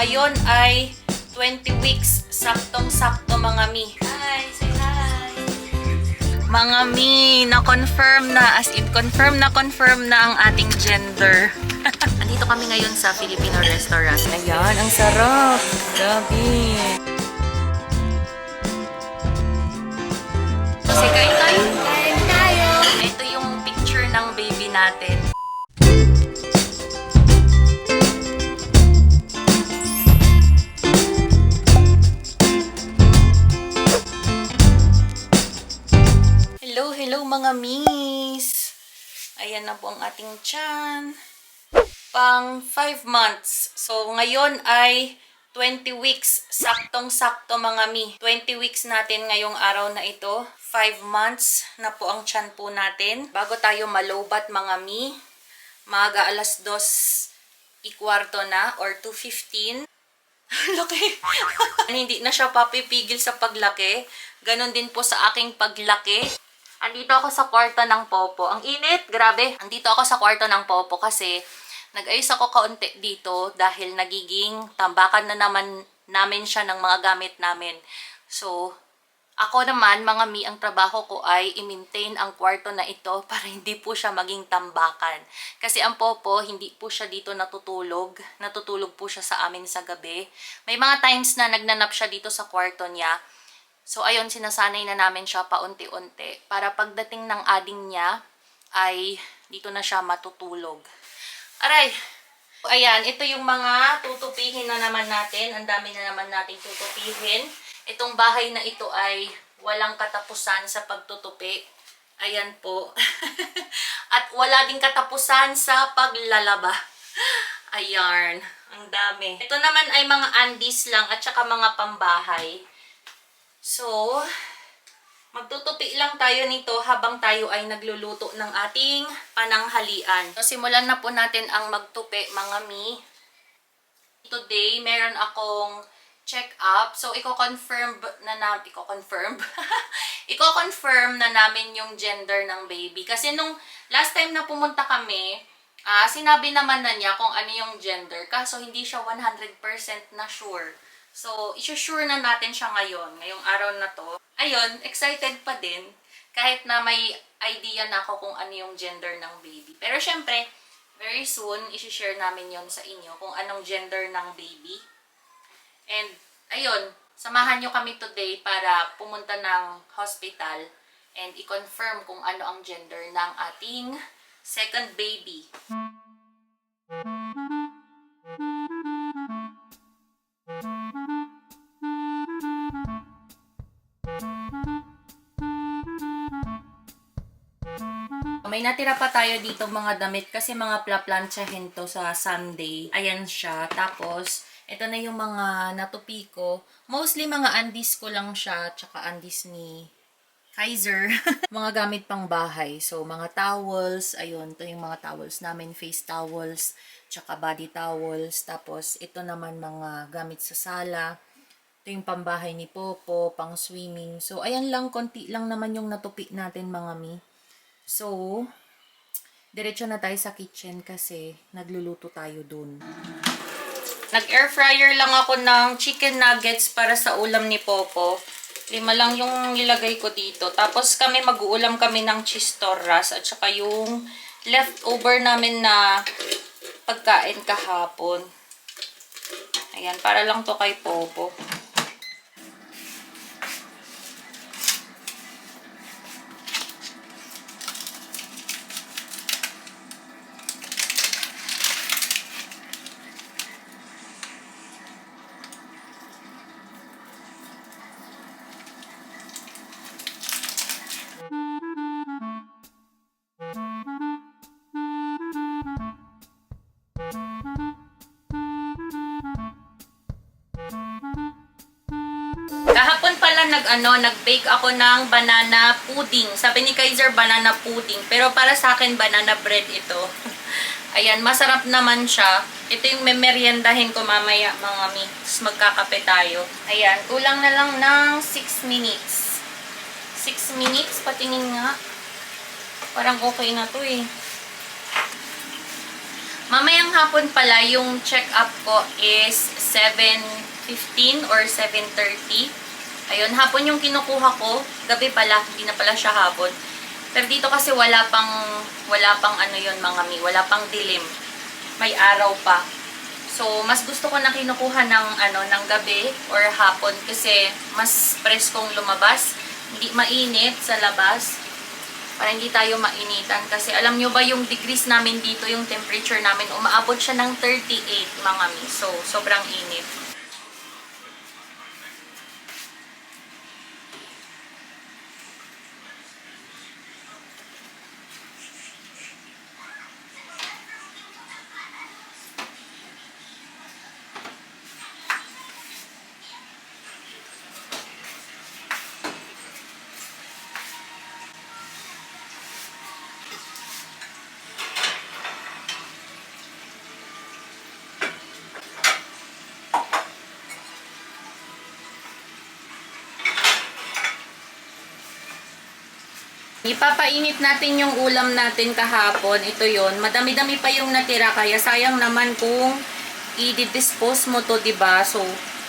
ngayon ay 20 weeks. Saktong-sakto mga mi. Hi! Say hi! Mga mi, na-confirm na. As in, confirm na ang ating gender. Andito kami ngayon sa Filipino restaurant. Ayan, ang sarap. Grabe. Kasi kain tayo. Kain tayo. Ito yung picture ng baby natin. Hello mga miss. Ayan na po ang ating tiyan. Pang 5 months. So ngayon ay 20 weeks. Saktong-sakto mga mi. 20 weeks natin ngayong araw na ito. 5 months na po ang tiyan po natin. Bago tayo malobat mga mi. Maaga alas 2:15 na or 2:15. Laki. Hindi na siya papipigil sa paglaki. Ganon din po sa aking paglaki. Andito ako sa kwarto ng Popo. Ang init, grabe. Andito ako sa kwarto ng Popo kasi nag-ayos ako kaunti dito dahil nagiging tambakan na naman namin siya ng mga gamit namin. So, ako naman, mga mi, ang trabaho ko ay i-maintain ang kwarto na ito para hindi po siya maging tambakan. Kasi ang Popo, hindi po siya dito natutulog. Natutulog po siya sa amin sa gabi. May mga times na nagnanap siya dito sa kwarto niya. So, ayun, sinasanay na namin siya paunti-unti para pagdating ng ading niya ay dito na siya matutulog. Aray! Ayan, ito yung mga tutupihin na naman natin. Ang dami na naman natin tutupihin. Itong bahay na ito ay walang katapusan sa pagtutupi. Ayan po. At wala ding katapusan sa paglalaba. Ayan, ang dami. Ito naman ay mga undies lang at saka mga pambahay. So, magtutupi lang tayo nito habang tayo ay nagluluto ng ating pananghalian. So, simulan na po natin ang magtupi, mga mi. Today, meron akong check-up. So, i-confirm na namin yung gender ng baby. Kasi nung last time na pumunta kami, sinabi naman na niya kung ano yung gender. Kaso, hindi siya 100% na sure. So, isusure na natin siya ngayong araw na to. Ayun, excited pa din. Kahit na may idea na ako kung ano yung gender ng baby. Pero syempre, very soon, isushare namin yon sa inyo kung anong gender ng baby. And, ayun, samahan nyo kami today para pumunta ng hospital and i-confirm kung ano ang gender ng ating second baby. May natira pa tayo dito mga damit kasi mga plaplansyahin to sa Sunday. Ayan siya. Tapos, ito na yung mga natupi ko. Mostly mga undies ko lang siya. Tsaka undies ni Kaiser. Mga gamit pang bahay. So, mga towels. Ayun, ito yung mga towels namin. Face towels. Tsaka body towels. Tapos, ito naman mga gamit sa sala. Ito yung pambahay ni Popo, pang swimming. So, ayan lang, konti lang naman yung natupi natin mga mi. So, diretso na tayo sa kitchen kasi nagluluto tayo dun. Nag-air fryer lang ako ng chicken nuggets para sa ulam ni Popo. 5 lang yung nilagay ko dito. Tapos mag-uulam kami ng cheese torras at saka yung leftover namin na pagkain kahapon. Ayan, para lang to kay Popo. Kahapon pala nag-bake ako ng banana pudding. Sabi ni Kaiser banana pudding, pero para sa akin banana bread ito. Ayan, masarap naman siya. Ito yung memeryendahin ko mamaya mga mix. Magkakape tayo. Ayan, kulang na lang ng 6 minutes. 6 minutes, patingin nga. Parang okay na to eh. Mamayang hapon pala, yung check-up ko is 7:15 or 7:30. Ayun, hapon yung kinukuha ko. Gabi pala, hindi na pala siya hapon. Pero dito kasi wala pang ano yun mga mi, wala pang dilim. May araw pa. So, mas gusto ko na kinukuha ng gabi or hapon kasi mas preskong lumabas. Hindi mainit sa labas. Para hindi tayo mainitan. Kasi alam nyo ba yung degrees namin dito, yung temperature namin, umaabot siya ng 38 mga mi. So, sobrang init. Ipapainit natin yung ulam natin kahapon. Ito yon. Madami-dami pa yung natira. Kaya sayang naman kung i-dispose mo to, diba? So,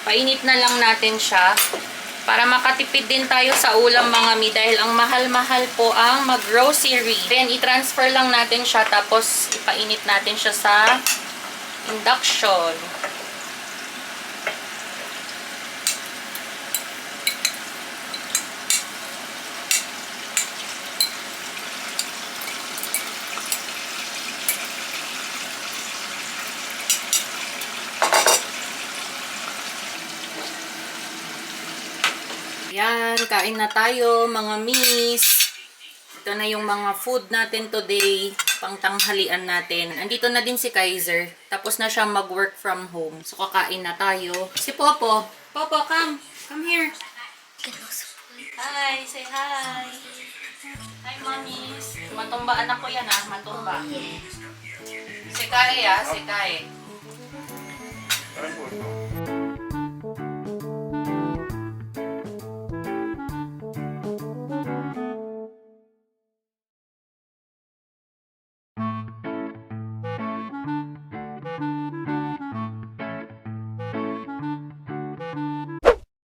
painit na lang natin siya. Para makatipid din tayo sa ulam mga mi. Dahil ang mahal-mahal po ang mag-grocery. Then, i-transfer lang natin siya. Tapos, ipainit natin siya sa induction. Yan, kain na tayo mga miss. Ito na yung mga food natin today, pang tanghalian natin. Andito na din si Kaiser. Tapos na siya mag-work from home. So, kakain na tayo. Si Popo. Popo, come. Come here. Hi, say hi. Hi, mommies. Matumba anak ko yan ah, matumba. Sikae ah, sikae.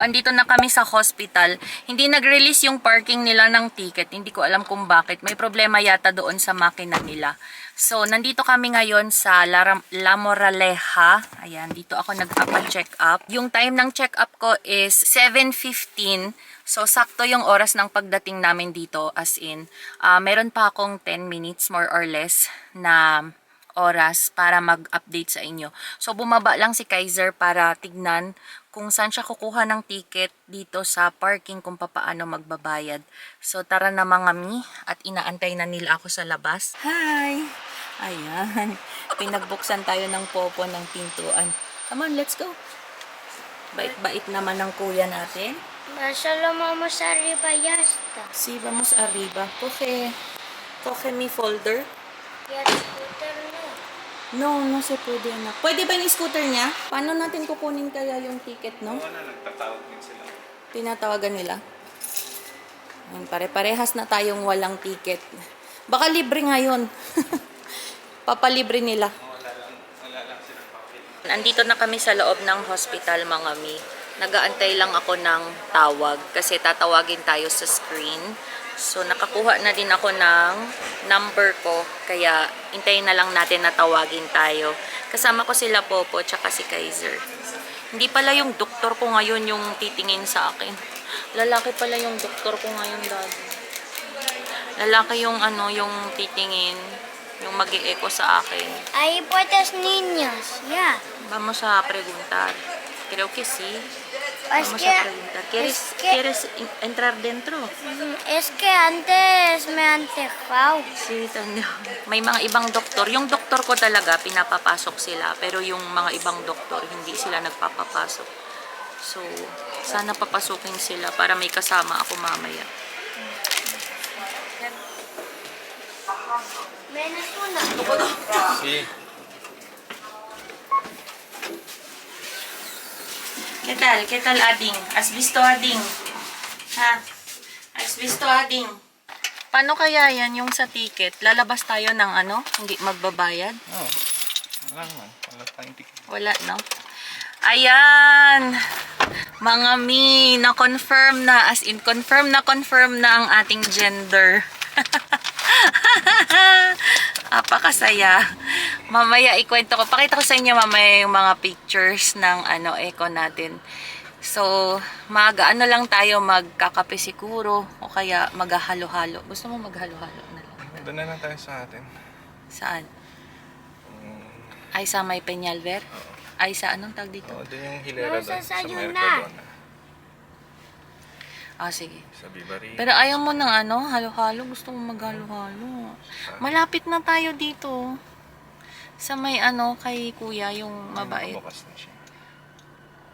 Andito na kami sa hospital. Hindi nag-release yung parking nila ng ticket. Hindi ko alam kung bakit. May problema yata doon sa makina nila. So, nandito kami ngayon sa La Moraleja. Ayan, dito ako nagpapa-check up. Yung time ng check up ko is 7:15. So, sakto yung oras ng pagdating namin dito. As in, meron pa akong 10 minutes more or less na oras para mag-update sa inyo. So, bumaba lang si Kaiser para tignan kung saan siya kukuha ng ticket dito sa parking kung paano magbabayad. So, tara na mga mi at inaantay na nila ako sa labas. Hi! Ayan. Pinagbuksan tayo ng Popo ng pintuan. Come on, let's go. Bait-bait naman ng kuya natin. Solo vamos arriba ya está. Sí, vamos arriba. Coge mi folder. Y el scooter no. No, no se puede na. Pwede ba yung scooter niya? Paano natin kukunin kaya yung ticket, no? Nagtatawag din sila. Tinatawagan nila. Ayun, pare-parehas na tayong walang ticket. Baka libre ngayon. Papalibre nila. Wala lang silang papel. Nandito na kami sa loob ng hospital, mga mi. Nagaantay lang ako ng tawag kasi tatawagin tayo sa screen. So, nakakuha na din ako ng number ko. Kaya, hintayin na lang natin na tawagin tayo. Kasama ko sila Popo tsaka si Kaiser. Hindi pala yung doktor ko ngayon yung titingin sa akin. Lalaki pala yung doktor ko ngayon, Daddy. Lalaki yung yung titingin. Yung mag-e-echo sa akin. Hay puertas niños, ya. Vamos a preguntar. Creo que sí. Es Vamos que, a preguntar. ¿Quieres entrar dentro? es que antes me han dejado. Sí, may mga ibang doktor. Yung doktor ko talaga, pinapapasok sila. Pero yung mga ibang doktor, hindi sila nagpapapasok. So, sana papasukin sila para may kasama ako mamaya. Menos una. Sí. ¿Qué tal, Ading? ¿Has visto Ading? Ha? ¿Has visto Ading? Paano kaya yan yung sa ticket? Lalabas tayo ng hindi magbabayad? Oo. Wala naman. Wala tayong ticket. Wala, no? Ayan! Mga mi, na-confirm na, as in, confirm na ang ating gender. Apakasaya. Mamaya ikwento ko. Pakita ko sa inyo mamaya yung mga pictures ng eco natin. So, ano lang tayo, magkakape siguro o kaya maghahalo-halo. Gusto mo maghalo-halo na lang? Doon na lang tayo sa atin. Saan? Ay, sa may Peñalver? Ay, sa anong tag dito? Oo, doon yung hilera doon. Sa Masasayunan. Mercadona. Ah, sige. Sa Bibarri. Pero ayaw mo ng halo-halo. Gusto mo maghalo-halo. Malapit na tayo dito. Sa may kay kuya, yung mabait. Bukas na siya.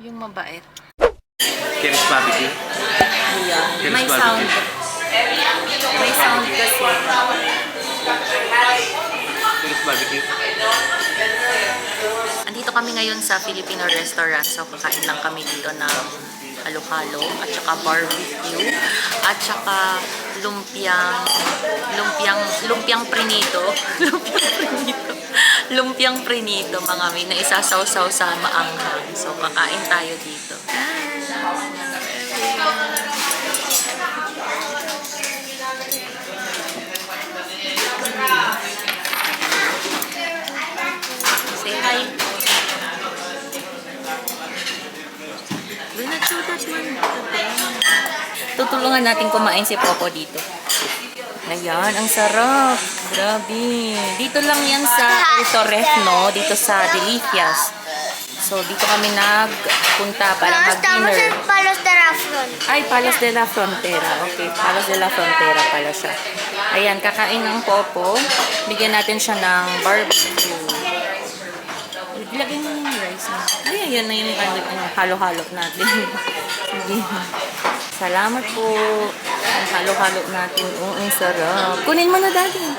Yung mabait. Kiris barbecue. Kuya. Kiris May barbecue. sound. May sound kasi. Kiris barbecue. Andito kami ngayon sa Filipino restaurant. So, kakain lang kami dito ng halo-halo at saka barbecue at saka lumpiang prinito. lumpiang prinito mga mi na isasawsaw sa maanghang. So, kakain tayo dito. Say hi. Do not show that one. Tutulungan natin kumain si Popo dito. Ayan, ang sarap. Grabe. Dito lang yan sa El Torrefno, dito sa Delicias. So, dito kami nagpunta para Estamos mag-dinner. en Palos de la Front. Ay, Palos de la Frontera. Okay, Palos de la Frontera pala siya. Ayan, kakain ng Popo. Bigyan natin siya ng barbecue. Ilagay mo yung rice mo. Ay, ayan na yung halo-halo natin. Sige. Salamat po. Ang halo-halo natin. Oh, ang sarap. Kunin mo na, Daddy. Wow.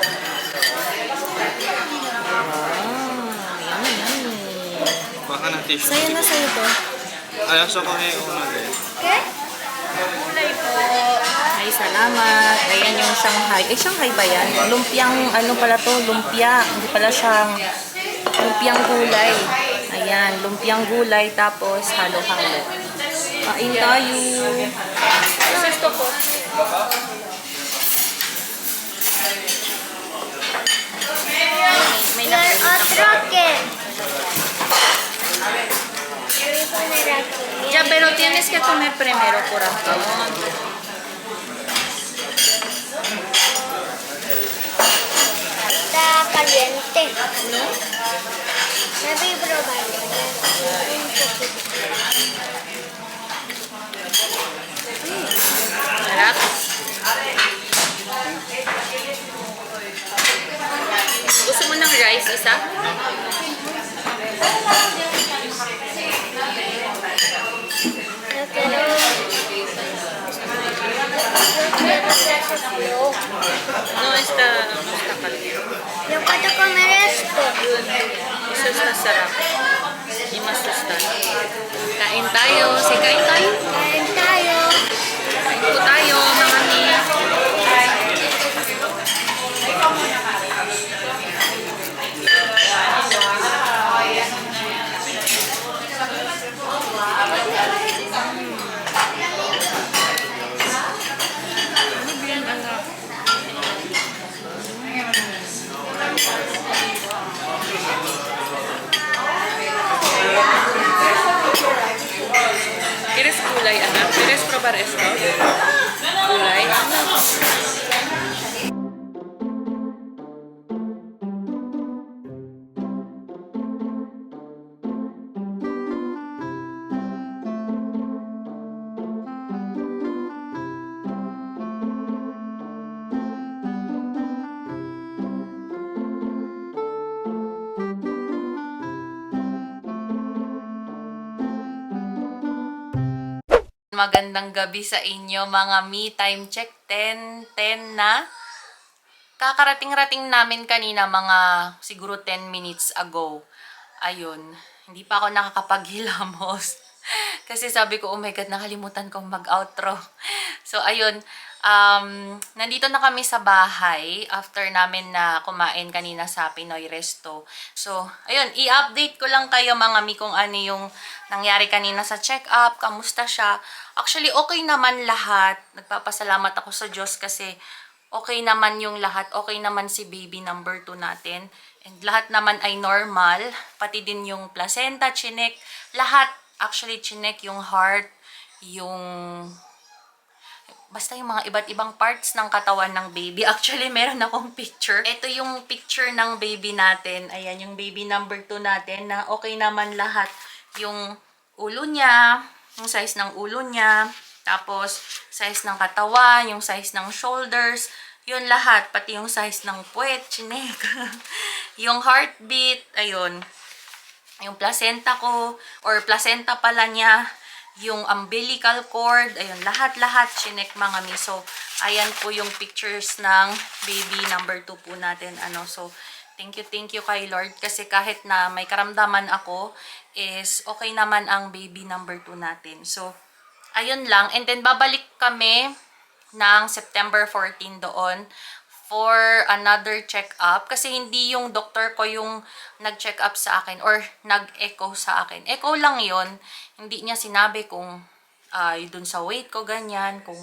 Yummy, yummy. Baka na tissue. Sa'yo na sa'yo to. Ayaw sa ko ngayon una din. ¿Qué? Ay, salamat. Ayan yung Shanghai. Eh, Shanghai ba yan? Lumpiang, pala to? Lumpia. Hindi pala siyang lumpiang gulay. Ayan, lumpiang gulay tapos halo-halo. Kain tayo. Gusto ko. May ¿Y el otro qué? Voy a poner aquí. Ya, pero tienes que comer primero, corazón. Está caliente. ¿No? Me voy a probar. Un poquito. Sarap. Gusto mo ng rice, isa? Yo quiero ese flow. No está caliente. Yo puedo comer esto. Eso está sarap. Y mas sustansya. Kain tayo. Say kain tayo. Kain tayo. Kain po tayo, mga mi. ¿Quieres gulay, anak? ¿Quieres probar esto? Gulay. Magandang gabi sa inyo mga me. Time check 10 na. Kakarating-rating namin kanina mga siguro 10 minutes ago. Ayun, hindi pa ako nakakapaghilamos. Kasi sabi ko, oh my God, nakalimutan kong mag-outro. So ayun, Nandito na kami sa bahay after namin na kumain kanina sa Pinoy Resto. So, ayun, i-update ko lang kayo mga mi kung ano yung nangyari kanina sa check-up, kamusta siya. Actually, okay naman lahat. Nagpapasalamat ako sa Diyos kasi okay naman yung lahat. Okay naman si baby number 2 natin. And lahat naman ay normal. Pati din yung placenta, chinek. Lahat, actually, chinek yung heart, yung basta yung mga iba't ibang parts ng katawan ng baby. Actually, meron akong picture. Ito yung picture ng baby natin. Ayan, yung baby number 2 natin na okay naman lahat. Yung ulo niya, yung size ng ulo niya, tapos size ng katawan, yung size ng shoulders, yun lahat. Pati yung size ng puwet, chinek. Yung heartbeat, ayun. Yung placenta ko, or placenta pala niya, yung umbilical cord, ayun, lahat-lahat chinek mga mi. So, ayan po yung pictures ng baby number 2 po natin. So, thank you kay Lord kasi kahit na may karamdaman ako, is okay naman ang baby number 2 natin. So, ayun lang. And then, babalik kami ng September 14 doon for another check-up. Kasi hindi yung doktor ko yung nag-check up sa akin or nag-echo sa akin. Echo lang yon. Hindi niya sinabi kung dun sa weight ko, ganyan, kung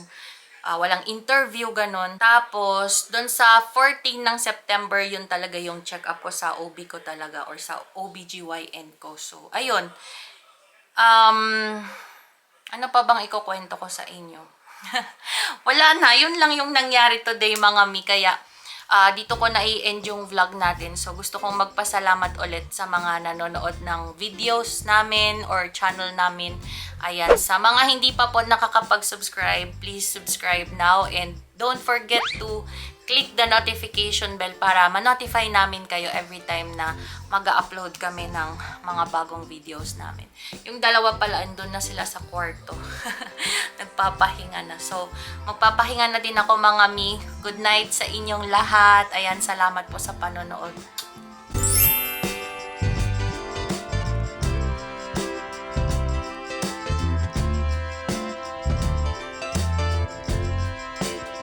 walang interview, ganon. Tapos, dun sa 14 ng September, yun talaga yung check-up ko sa OB ko talaga or sa OBGYN ko. So, ayun. Ano pa bang ikukwento ko sa inyo? Wala na. Yun lang yung nangyari today mga mi. Kaya dito ko na i-end yung vlog natin. So gusto kong magpasalamat ulit sa mga nanonood ng videos namin or channel namin. Ayan. Sa mga hindi pa po nakakapag-subscribe, please subscribe now. And don't forget to click the notification bell para ma-notify namin kayo every time na mag-upload kami ng mga bagong videos namin. Yung dalawa pala, andun na sila sa kwarto. Nagpapahinga na. So, magpapahinga na din ako mga mi. Good night sa inyong lahat. Ayan, salamat po sa panonood.